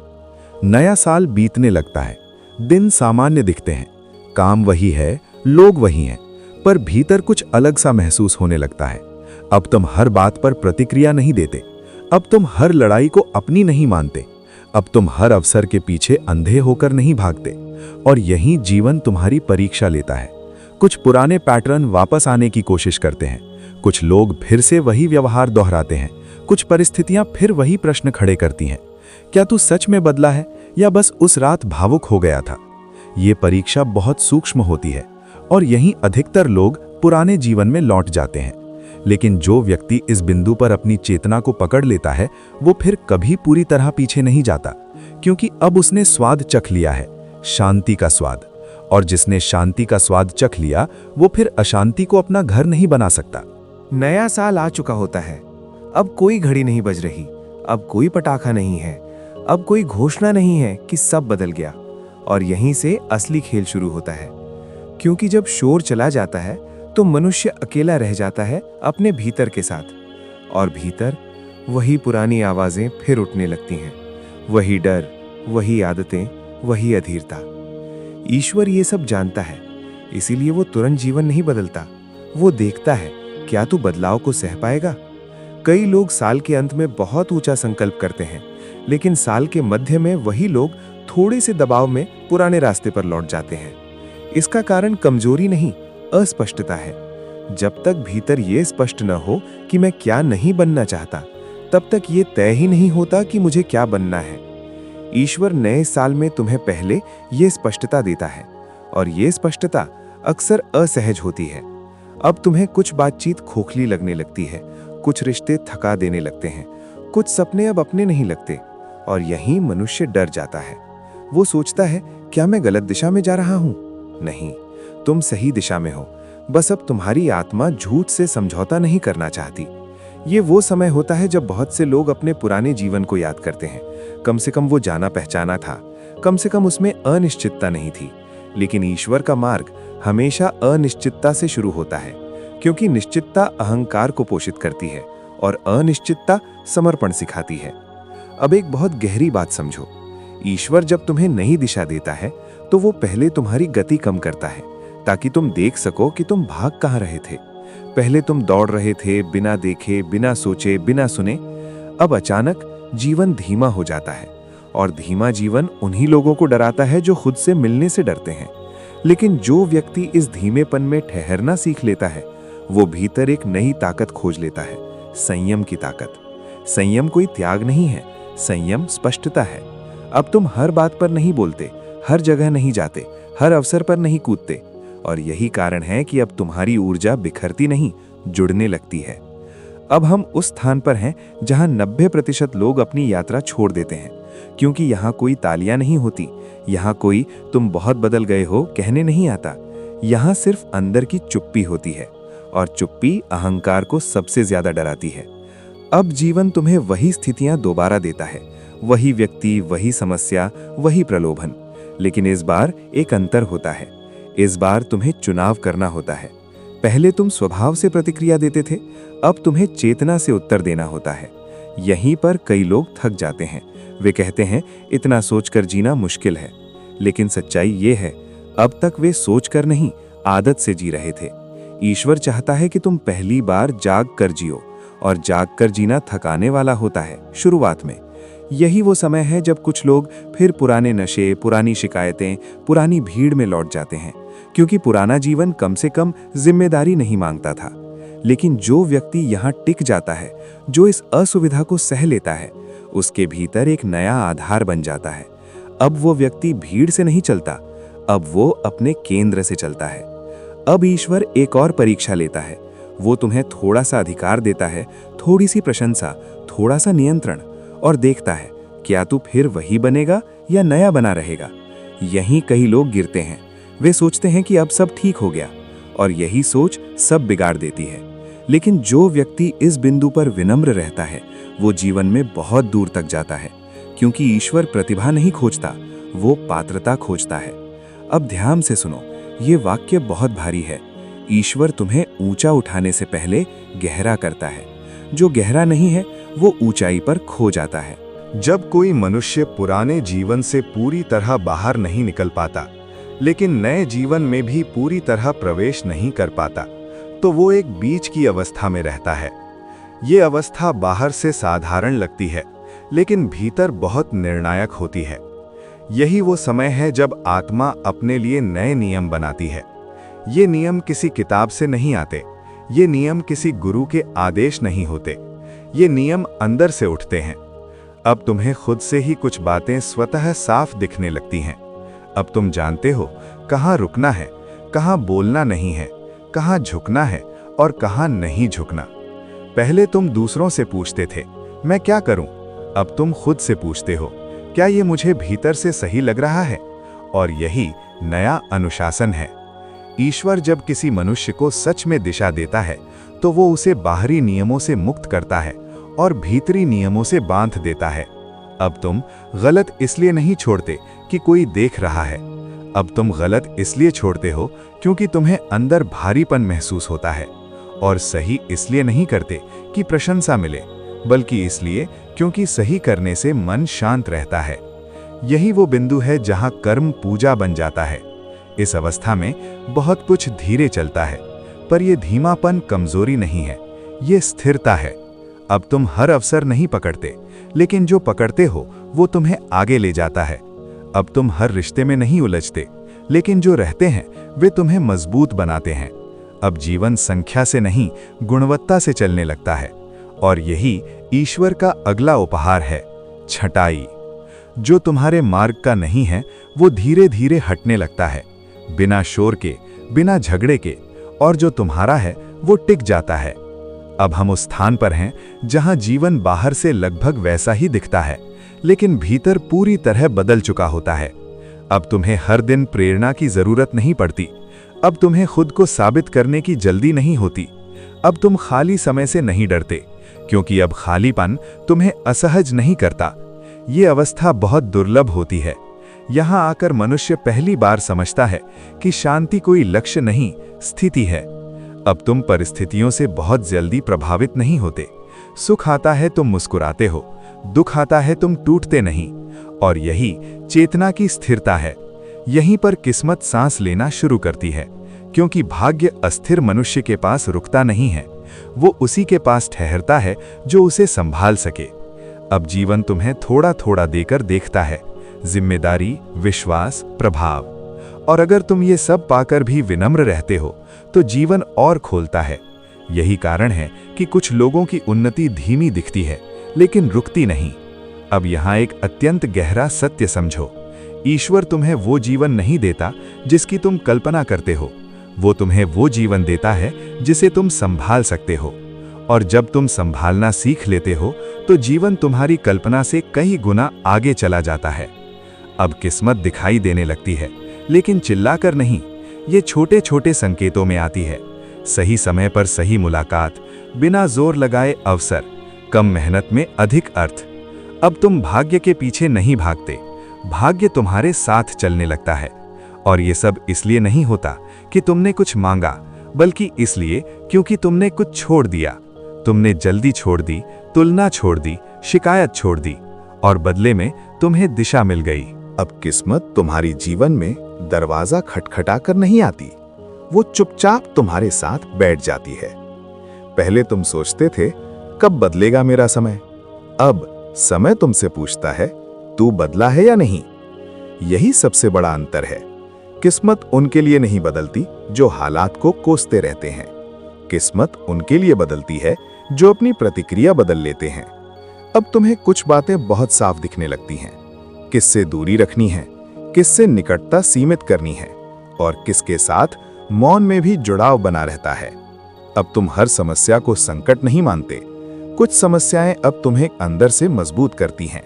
नया साल बीतने लगता है, दिन सामान्य दिखते हैं, काम वही है, लोग वही हैं, पर भीतर कुछ अलग सा महसूस होने लगता है। अब तुम हर बात पर प्रतिक्रिया नहीं देते, अब तुम हर लड़ाई को अपनी नहीं मानते, अब तुम हर अवसर के पीछे अंधे होकर नहीं भागते। और यही जीवन तुम्हारी परीक्षा लेता है। कुछ पुराने पैटर्न वापस आने की कोशिश करते हैं, कुछ लोग फिर से वही व्यवहार दोहराते हैं, कुछ परिस्थितियां फिर वही प्रश्न खड़े करती हैं, क्या तू सच में बदला है या बस उस रात भावुक हो गया था? ये परीक्षा बहुत सूक्ष्म होती है और यहीं अधिकतर लोग पुराने जीवन में लौट जाते हैं। लेकिन जो व्यक्ति इस बिंदु पर अपनी चेतना को पकड़ लेता है, वो फिर कभी पूरी तरह पीछे नहीं जाता, क्योंकि अब उसने स्वाद चख लिया है, शांति का स्वाद। और जिसने शांति का स्वाद चख लिया, वो फिर अशांति को अपना घर नहीं बना सकता। नया साल आ चुका होता है। अब कोई घड़ी नहीं बज रही, अब कोई पटाखा नहीं है, अब कोई घोषणा नहीं है कि सब बदल गया। और यहीं से असली खेल शुरू होता है। क्योंकि जब शोर चला जाता है तो मनुष्य अकेला रह जाता है अपने भीतर के साथ। और भीतर वही पुरानी आवाजें फिर उठने लगती हैं, वही डर, वही आदतें, वही अधीरता। ईश्वर ये सब जानता है, इसीलिए वो तुरंत जीवन नहीं बदलता। वो देखता है क्या तू बदलाव को सह पाएगा। कई लोग साल के अंत में बहुत ऊंचा संकल्प करते हैं, लेकिन साल के मध्य में वही लोग थोड़े से दबाव में पुराने रास्ते पर लौट जाते हैं। इसका कारण कमजोरी नहीं, अस्पष्टता है। जब तक भीतर ये स्पष्ट न हो कि मैं क्या नहीं बनना चाहता, तब तक ये तय ही नहीं होता कि मुझे क्या बनना है। ईश्वर नए साल में तुम्हें पहले ये स्पष्टता देता है, और ये स्पष्टता अक्सर असहज होती है। अब तुम्हें कुछ बातचीत खोखली लगने लगती है, कुछ रिश्ते थका देने लगते हैं, कुछ सपने अब अपने नहीं लगते, और यहीं मनुष्य डर जाता है। वो सोचता है, क्या मैं गलत दिशा में जा रहा हूं? नहीं, तुम सही दिशा में हो, बस अब तुम्हारी आत्मा झूठ से समझौता नहीं करना चाहती। ये वो समय होता है जब बहुत से लोग अपने पुराने जीवन को याद करते हैं। कम से कम वो जाना पहचाना था, कम से कम उसमें अनिश्चितता नहीं थी। लेकिन ईश्वर का मार्ग हमेशा अनिश्चितता से शुरू होता है, क्योंकि निश्चितता अहंकार को पोषित करती है और अनिश्चितता समर्पण सिखाती है। अब एक बहुत गहरी बात समझो, ईश्वर जब तुम्हें नई दिशा देता है तो वो पहले तुम्हारी गति कम करता है, ताकि तुम देख सको कि तुम भाग कहाँ रहे थे। पहले तुम दौड़ रहे थे बिना देखे, बिना सोचे, बिना सुने। अब अचानक जीवन धीमा हो जाता है, और धीमा जीवन उन्हीं लोगों को डराता है जो खुद से मिलने से डरते हैं। लेकिन जो व्यक्ति इस धीमेपन में ठहरना सीख लेता है, वो भीतर एक नई ताकत खोज लेता है, संयम की ताकत। संयम कोई त्याग नहीं है, संयम स्पष्टता है। अब तुम हर बात पर नहीं बोलते, हर जगह नहीं जाते, हर अवसर पर नहीं कूदते, और यही कारण है कि अब तुम्हारी ऊर्जा बिखरती नहीं, जुड़ने लगती है। अब हम उस स्थान पर हैं जहां 90% लोग अपनी यात्रा छोड़ देते हैं, क्योंकि यहाँ कोई तालियां नहीं होती, यहाँ कोई तुम बहुत बदल गए हो कहने नहीं आता। यहाँ सिर्फ अंदर की चुप्पी होती है, और चुप्पी अहंकार को सबसे ज्यादा डराती है। अब जीवन तुम्हें वही स्थितियां दोबारा देता है, वही व्यक्ति, वही समस्या, वही प्रलोभन। लेकिन इस बार एक अंतर होता है, इस बार तुम्हें चुनाव करना होता है। पहले तुम स्वभाव से प्रतिक्रिया देते थे, अब तुम्हें चेतना से उत्तर देना होता है। यहीं पर कई लोग थक जाते हैं। वे कहते हैं, इतना सोचकर जीना मुश्किल है। लेकिन सच्चाई ये है, अब तक वे सोचकर नहीं, आदत से जी रहे थे। ईश्वर चाहता है कि तुम पहली बार जाग कर जियो, और जाग कर जीना थकाने वाला होता है शुरुआत में। यही वो समय है जब कुछ लोग फिर पुराने नशे, पुरानी शिकायतें, पुरानी भीड़ में लौट जाते हैं, क्योंकि पुराना जीवन कम से कम जिम्मेदारी नहीं मांगता था। लेकिन जो व्यक्ति यहाँ टिक जाता है, जो इस असुविधा को सह लेता है, उसके भीतर एक नया आधार बन जाता है। अब वो व्यक्ति भीड़ से नहीं चलता, अब वो अपने केंद्र से चलता है। अब ईश्वर एक और परीक्षा लेता है। वो तुम्हें थोड़ा सा अधिकार देता है, थोड़ी सी प्रशंसा, थोड़ा सा नियंत्रण, और देखता है क्या तू फिर वही बनेगा या नया बना रहेगा। यहीं कई लोग गिरते हैं। वे सोचते हैं कि अब सब ठीक हो गया, और यही सोच सब बिगाड़ देती है। लेकिन जो व्यक्ति इस बिंदु पर विनम्र रहता है, वो जीवन में बहुत दूर तक जाता है, क्योंकि ईश्वर प्रतिभा नहीं खोजता, वो पात्रता खोजता है। अब ध्यान से सुनो, ये वाक्य बहुत भारी है। ईश्वर तुम्हें ऊंचा उठाने से पहले गहरा करता है। जो गहरा नहीं है, वो ऊंचाई पर खो जाता है। जब कोई मनुष्य पुराने जीवन से पूरी तरह बाहर नहीं निकल पाता, लेकिन नए जीवन में भी पूरी तरह प्रवेश नहीं कर पाता, तो वो एक बीच की अवस्था में रहता है। ये अवस्था बाहर से साधारण लगती है, लेकिन भीतर बहुत निर्णायक होती है। यही वो समय है जब आत्मा अपने लिए नए नियम बनाती है। ये नियम किसी किताब से नहीं आते, ये नियम किसी गुरु के आदेश नहीं होते, ये नियम अंदर से उठते हैं। अब तुम्हें खुद से ही कुछ बातें स्वतः साफ दिखने लगती हैं। अब तुम जानते हो कहाँ रुकना है, कहाँ बोलना नहीं है, कहाँ झुकना है और कहाँ नहीं झुकना। पहले तुम दूसरों से पूछते थे, मैं क्या करूं? अब तुम खुद से पूछते हो, क्या ये मुझे भीतर से सही लग रहा है? और यही नया अनुशासन है। ईश्वर जब किसी मनुष्य को सच में दिशा देता है, तो वो उसे बाहरी नियमों से मुक्त करता है और भीतरी नियमों से बांध देता है। अब तुम गलत इसलिए नहीं छोड़ते कि कोई देख रहा है, अब तुम गलत इसलिए छोड़ते हो क्योंकि तुम्हें अंदर भारीपन महसूस होता है, और सही इसलिए नहीं करते कि प्रशंसा मिले, बल्कि इसलिए क्योंकि सही करने से मन शांत रहता है। यही वो बिंदु है जहां कर्म पूजा बन जाता है। इस अवस्था में बहुत कुछ धीरे चलता है, पर यह धीमापन कमजोरी नहीं है, ये स्थिरता है। अब तुम हर अवसर नहीं पकड़ते, लेकिन जो पकड़ते हो वो तुम्हें आगे ले जाता है। अब तुम हर रिश्ते में नहीं उलझते, लेकिन जो रहते हैं वे तुम्हें मजबूत बनाते हैं। अब जीवन संख्या से नहीं, गुणवत्ता से चलने लगता है, और यही ईश्वर का अगला उपहार है, छटाई। जो तुम्हारे मार्ग का नहीं है वो धीरे धीरे हटने लगता है, बिना शोर के, बिना झगड़े के, और जो तुम्हारा है वो टिक जाता है। अब हम उस स्थान पर हैं जहां जीवन बाहर से लगभग वैसा ही दिखता है, लेकिन भीतर पूरी तरह बदल चुका होता है। अब तुम्हें हर दिन प्रेरणा की जरूरत नहीं पड़ती। अब तुम्हें खुद को साबित करने की जल्दी नहीं होती। अब तुम खाली समय से नहीं डरते, क्योंकि अब खालीपन तुम्हें असहज नहीं करता। ये अवस्था बहुत दुर्लभ होती है। यहाँ आकर मनुष्य पहली बार समझता है कि शांति कोई लक्ष्य नहीं, स्थिति है। अब तुम परिस्थितियों से बहुत जल्दी प्रभावित नहीं होते। सुख आता है तुम मुस्कुराते हो, दुख आता है तुम टूटते नहीं। और यही चेतना की स्थिरता है। यहीं पर किस्मत सांस लेना शुरू करती है, क्योंकि भाग्य अस्थिर मनुष्य के पास रुकता नहीं है। वो उसी के पास ठहरता है जो उसे संभाल सके। अब जीवन तुम्हें थोड़ा थोड़ा देकर देखता है, जिम्मेदारी, विश्वास, प्रभाव। और अगर तुम ये सब पाकर भी विनम्र रहते हो तो जीवन और खोलता है। यही कारण है कि कुछ लोगों की उन्नति धीमी दिखती है, लेकिन रुकती नहीं। अब यहाँ एक अत्यंत गहरा सत्य समझो। ईश्वर तुम्हें वो जीवन नहीं देता जिसकी तुम कल्पना करते हो। वो तुम्हें वो जीवन देता है जिसे तुम संभाल सकते हो। और जब तुम संभालना सीख लेते हो तो जीवन तुम्हारी कल्पना से कई गुना आगे चला जाता है। अब किस्मत दिखाई देने लगती है, लेकिन चिल्लाकर नहीं। ये छोटे छोटे संकेतों में आती है। सही समय पर सही मुलाकात, बिना जोर लगाए अवसर, कम मेहनत में अधिक अर्थ। अब तुम भाग्य के पीछे नहीं भागते, भाग्य तुम्हारे साथ चलने लगता है। और ये सब इसलिए नहीं होता कि तुमने कुछ मांगा, बल्कि इसलिए क्योंकि तुमने कुछ छोड़ दिया। तुमने जल्दी छोड़ दी, तुलना छोड़ दी, शिकायत छोड़ दी, और बदले में तुम्हें दिशा मिल गई। अब किस्मत तुम्हारी जीवन में दरवाजा खटखटाकर नहीं आती, वो चुपचाप तुम्हारे साथ बैठ जाती है। पहले तुम सोचते थे कब बदलेगा मेरा समय, अब समय तुमसे पूछता है तू बदला है या नहीं। यही सबसे बड़ा अंतर है। किस्मत उनके लिए नहीं बदलती जो हालात को कोसते रहते हैं। किस्मत उनके लिए बदलती है जो अपनी प्रतिक्रिया बदल लेते हैं। अब तुम्हें कुछ बातें बहुत साफ दिखने लगती हैं। किससे दूरी रखनी है, किससे निकटता सीमित करनी है, और किसके साथ मौन में भी जुड़ाव बना रहता है। अब तुम हर समस्या को संकट नहीं मानते। कुछ समस्याएं अब तुम्हें अंदर से मजबूत करती हैं।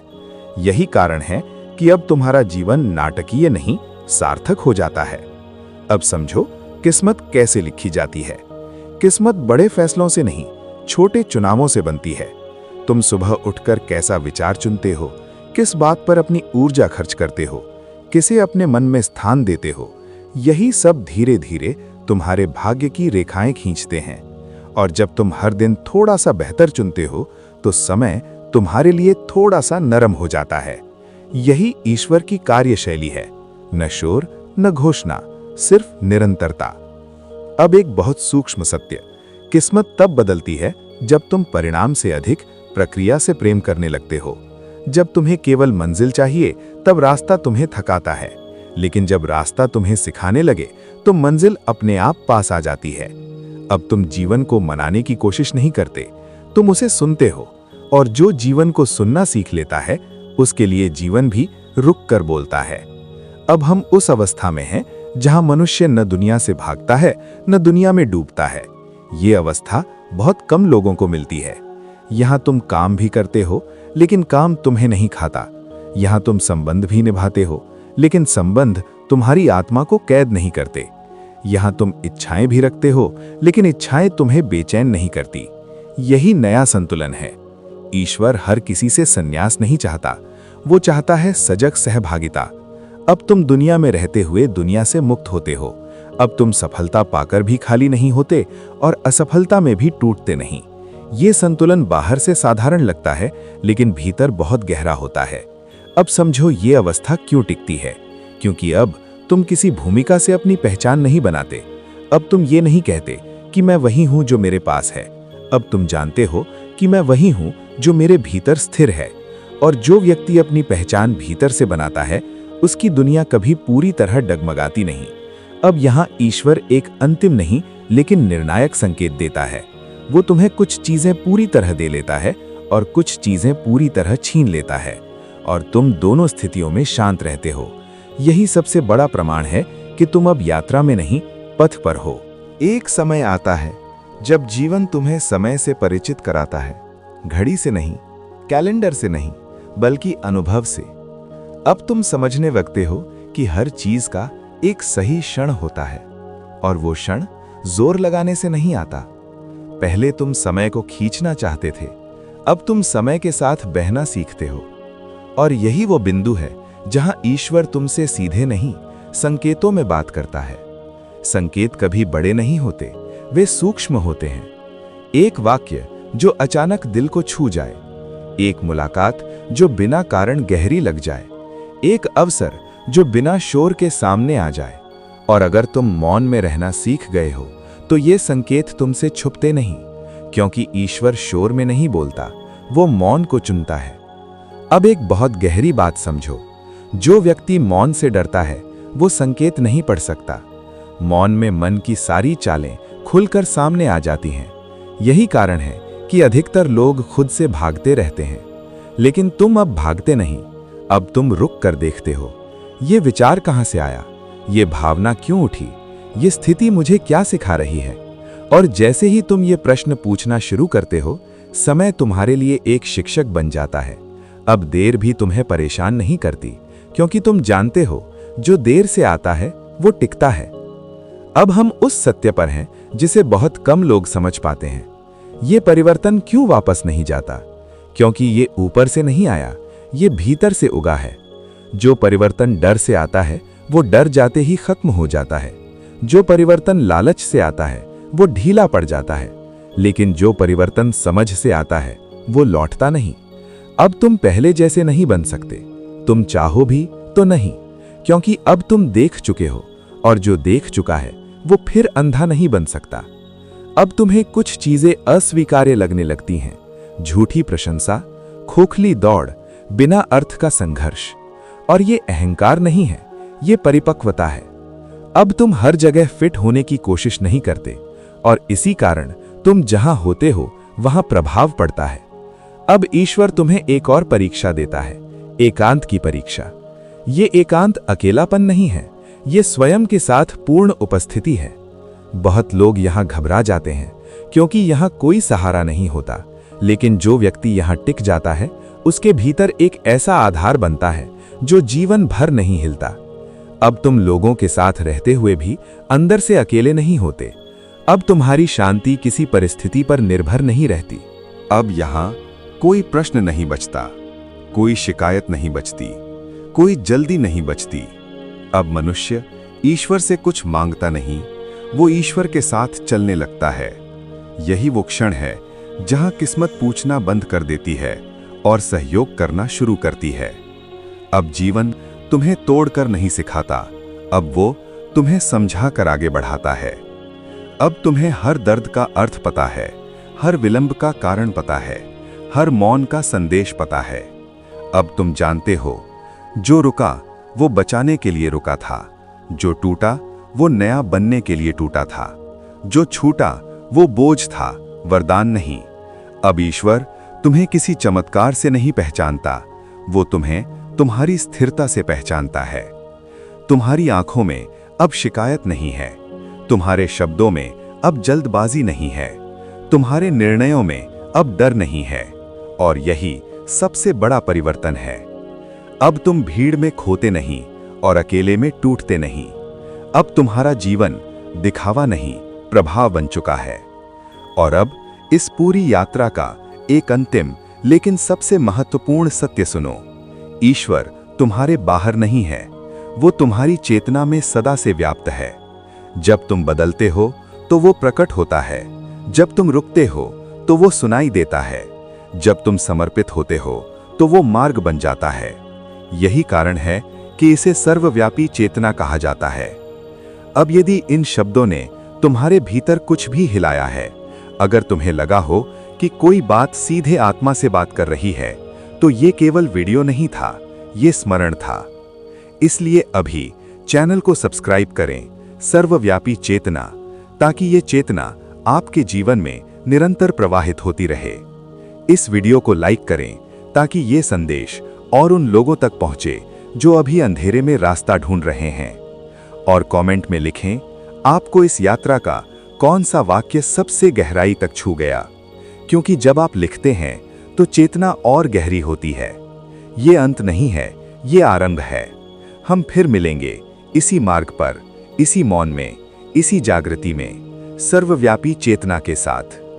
यही कारण है कि अब तुम्हारा जीवन नाटकीय नहीं, सार्थक हो जाता है। अब समझो किस्मत कैसे लिखी जाती है। किस्मत बड़े फैसलों से नहीं, छोटे चुनावों से बनती है। तुम सुबह उठकर कैसा विचार चुनते हो, किस बात पर अपनी ऊर्जा खर्च करते हो, किसे अपने मन में स्थान देते हो, यही सब धीरे धीरे तुम्हारे भाग्य की रेखाएं खींचते हैं। और जब तुम हर दिन थोड़ा सा बेहतर चुनते हो तो समय तुम्हारे लिए थोड़ा सा नरम हो जाता है। यही ईश्वर की कार्यशैली है, न शोर न घोषणा, सिर्फ निरंतरता। अब एक बहुत सूक्ष्म सत्य, किस्मत तब बदलती है जब तुम परिणाम से अधिक प्रक्रिया से प्रेम करने लगते हो। जब तुम्हें केवल मंजिल चाहिए तब रास्ता तुम्हें थकाता है, लेकिन जब रास्ता तुम्हें सिखाने लगे तो मंजिल अपने आप पास आ जाती है। अब तुम जीवन को मनाने की कोशिश नहीं करते, तुम उसे सुनते हो। और जो जीवन को सुनना सीख लेता है उसके लिए जीवन भी रुक कर बोलता है। अब हम उस अवस्था में हैं जहां मनुष्य न दुनिया से भागता है न दुनिया में डूबता है। ये अवस्था बहुत कम लोगों को मिलती है। यहाँ तुम काम भी करते हो लेकिन काम तुम्हें नहीं खाता। यहाँ तुम संबंध भी निभाते हो लेकिन संबंध तुम्हारी आत्मा को कैद नहीं करते। यहाँ तुम इच्छाएं भी रखते हो लेकिन इच्छाएं तुम्हें बेचैन नहीं करती। यही नया संतुलन है। ईश्वर हर किसी से संन्यास नहीं चाहता, वो चाहता है सजग सहभागिता। अब तुम दुनिया में रहते हुए दुनिया से मुक्त होते हो। अब तुम सफलता पाकर भी खाली नहीं होते और असफलता में भी टूटते नहीं। ये संतुलन बाहर से साधारण लगता है लेकिन भीतर बहुत गहरा होता है। अब समझो ये अवस्था क्यों टिकती है, क्योंकि अब तुम किसी भूमिका से अपनी पहचान नहीं बनाते। अब तुम ये नहीं कहते कि मैं वही हूं जो मेरे पास है। अब तुम जानते हो कि मैं वही हूं जो मेरे भीतर स्थिर है। और जो व्यक्ति अपनी पहचान भीतर से बनाता है उसकी दुनिया कभी पूरी तरह डगमगाती नहीं। अब यहाँ ईश्वर एक अंतिम नहीं लेकिन निर्णायक संकेत देता है। वो तुम्हें कुछ चीजें पूरी तरह दे लेता है और कुछ चीजें पूरी तरह छीन लेता है, और तुम दोनों स्थितियों में शांत रहते हो। यही सबसे बड़ा प्रमाण है कि तुम अब यात्रा में नहीं, पथ पर हो। एक समय आता है जब जीवन तुम्हें समय से परिचित कराता है, घड़ी से नहीं, कैलेंडर से नहीं, बल्कि अनुभव से, अब तुम समझने लगते हो कि हर चीज का एक सही क्षण होता है, और वो क्षण जोर लगाने से नहीं आता। पहले तुम समय को खींचना चाहते थे, अब तुम समय के साथ बहना सीखते हो। और यही वो बिंदु है जहां ईश्वर तुमसे सीधे नहीं, संकेतों में बात करता है। संकेत कभी बड़े नहीं होते, वे सूक्ष्म होते हैं। एक वाक्य जो अचानक दिल को छू जाए, एक मुलाकात जो बिना कारण गहरी लग जाए, एक अवसर जो बिना शोर के सामने आ जाए। और अगर तुम मौन में रहना सीख गए हो तो ये संकेत तुमसे छुपते नहीं, क्योंकि ईश्वर शोर में नहीं बोलता, वो मौन को चुनता है। अब एक बहुत गहरी बात समझो, जो व्यक्ति मौन से डरता है वो संकेत नहीं पढ़ सकता। मौन में मन की सारी चालें खुलकर सामने आ जाती हैं। यही कारण है कि अधिकतर लोग खुद से भागते रहते हैं। लेकिन तुम अब भागते नहीं, अब तुम रुक कर देखते हो, ये विचार कहां से आया, ये भावना क्यों उठी, ये स्थिति मुझे क्या सिखा रही है। और जैसे ही तुम ये प्रश्न पूछना शुरू करते हो, समय तुम्हारे लिए एक शिक्षक बन जाता है। अब देर भी तुम्हें परेशान नहीं करती, क्योंकि तुम जानते हो जो देर से आता है वो टिकता है। अब हम उस सत्य पर हैं जिसे बहुत कम लोग समझ पाते हैं। ये परिवर्तन क्यों वापस नहीं जाता? क्योंकि ये ऊपर से नहीं आया, ये भीतर से उगा है। जो परिवर्तन डर से आता है वो डर जाते ही खत्म हो जाता है। जो परिवर्तन लालच से आता है वो ढीला पड़ जाता है। लेकिन जो परिवर्तन समझ से आता है वो लौटता नहीं। अब तुम पहले जैसे नहीं बन सकते, तुम चाहो भी तो नहीं, क्योंकि अब तुम देख चुके हो, और जो देख चुका है वो फिर अंधा नहीं बन सकता। अब तुम्हें कुछ चीजें अस्वीकार्य लगने लगती हैं, झूठी प्रशंसा, खोखली दौड़, बिना अर्थ का संघर्ष। और ये अहंकार नहीं है, ये परिपक्वता है। अब तुम हर जगह फिट होने की कोशिश नहीं करते, और इसी कारण तुम जहां होते हो वहां प्रभाव पड़ता है। अब ईश्वर तुम्हें एक और परीक्षा देता है, एकांत की परीक्षा। ये एकांत अकेलापन नहीं है, ये स्वयं के साथ पूर्ण उपस्थिति है। बहुत लोग यहां घबरा जाते हैं क्योंकि यहां कोई सहारा नहीं होता, लेकिन जो व्यक्ति यहां टिक जाता है उसके भीतर एक ऐसा आधार बनता है जो जीवन भर नहीं हिलता। अब तुम लोगों के साथ रहते हुए भी अंदर से अकेले नहीं होते। अब तुम्हारी शांति किसी परिस्थिति पर निर्भर नहीं रहती। अब यहां कोई प्रश्न नहीं बचता, कोई शिकायत नहीं बचती, कोई जल्दी नहीं बचती। अब मनुष्य ईश्वर से कुछ मांगता नहीं, वो ईश्वर के साथ चलने लगता है। यही वो क्षण है जहां किस्मत पूछना बंद कर देती है और सहयोग करना शुरू करती है। अब जीवन तुम्हें तोड़कर नहीं सिखाता, अब वो तुम्हें समझा कर आगे बढ़ाता है। अब तुम्हें हर दर्द का अर्थ पता है, हर विलंब का कारण पता है, हर मौन का संदेश पता है। अब तुम जानते हो, जो रुका वो बचाने के लिए रुका था, जो टूटा वो नया बनने के लिए टूटा था, जो छूटा वो बोझ था, वरदान नहीं। अब ईश्वर तुम्हें किसी चमत्कार से नहीं पहचानता, वो तुम्हें तुम्हारी स्थिरता से पहचानता है। तुम्हारी आंखों में अब शिकायत नहीं है, तुम्हारे शब्दों में अब जल्दबाजी नहीं है, तुम्हारे निर्णयों में अब डर नहीं है। और यही सबसे बड़ा परिवर्तन है। अब तुम भीड़ में खोते नहीं और अकेले में टूटते नहीं। अब तुम्हारा जीवन दिखावा नहीं, प्रभाव बन चुका है। और अब इस पूरी यात्रा का एक अंतिम लेकिन सबसे महत्वपूर्ण सत्य सुनो, ईश्वर तुम्हारे बाहर नहीं है, वो तुम्हारी चेतना में सदा से व्याप्त है। जब तुम बदलते हो तो वो प्रकट होता है, जब तुम रुकते हो तो वो सुनाई देता है, जब तुम समर्पित होते हो तो वो मार्ग बन जाता है। यही कारण है कि इसे सर्वव्यापी चेतना कहा जाता है। अब यदि इन शब्दों ने तुम्हारे भीतर कुछ भी हिलाया है, अगर तुम्हें लगा हो कि कोई बात सीधे आत्मा से बात कर रही है, तो ये केवल वीडियो नहीं था, ये स्मरण था। इसलिए अभी चैनल को सब्सक्राइब करें, सर्वव्यापी चेतना, ताकि ये चेतना आपके जीवन में निरंतर प्रवाहित होती रहे। इस वीडियो को लाइक करें ताकि ये संदेश और उन लोगों तक पहुंचे जो अभी अंधेरे में रास्ता ढूंढ रहे हैं। और कमेंट में लिखें आपको इस यात्रा का कौन सा वाक्य सबसे गहराई तक छू गया, क्योंकि जब आप लिखते हैं तो चेतना और गहरी होती है। ये अंत नहीं है, ये आरंभ है। हम फिर मिलेंगे इसी मार्ग पर, इसी मौन में, इसी जागृति में, सर्वव्यापी चेतना के साथ।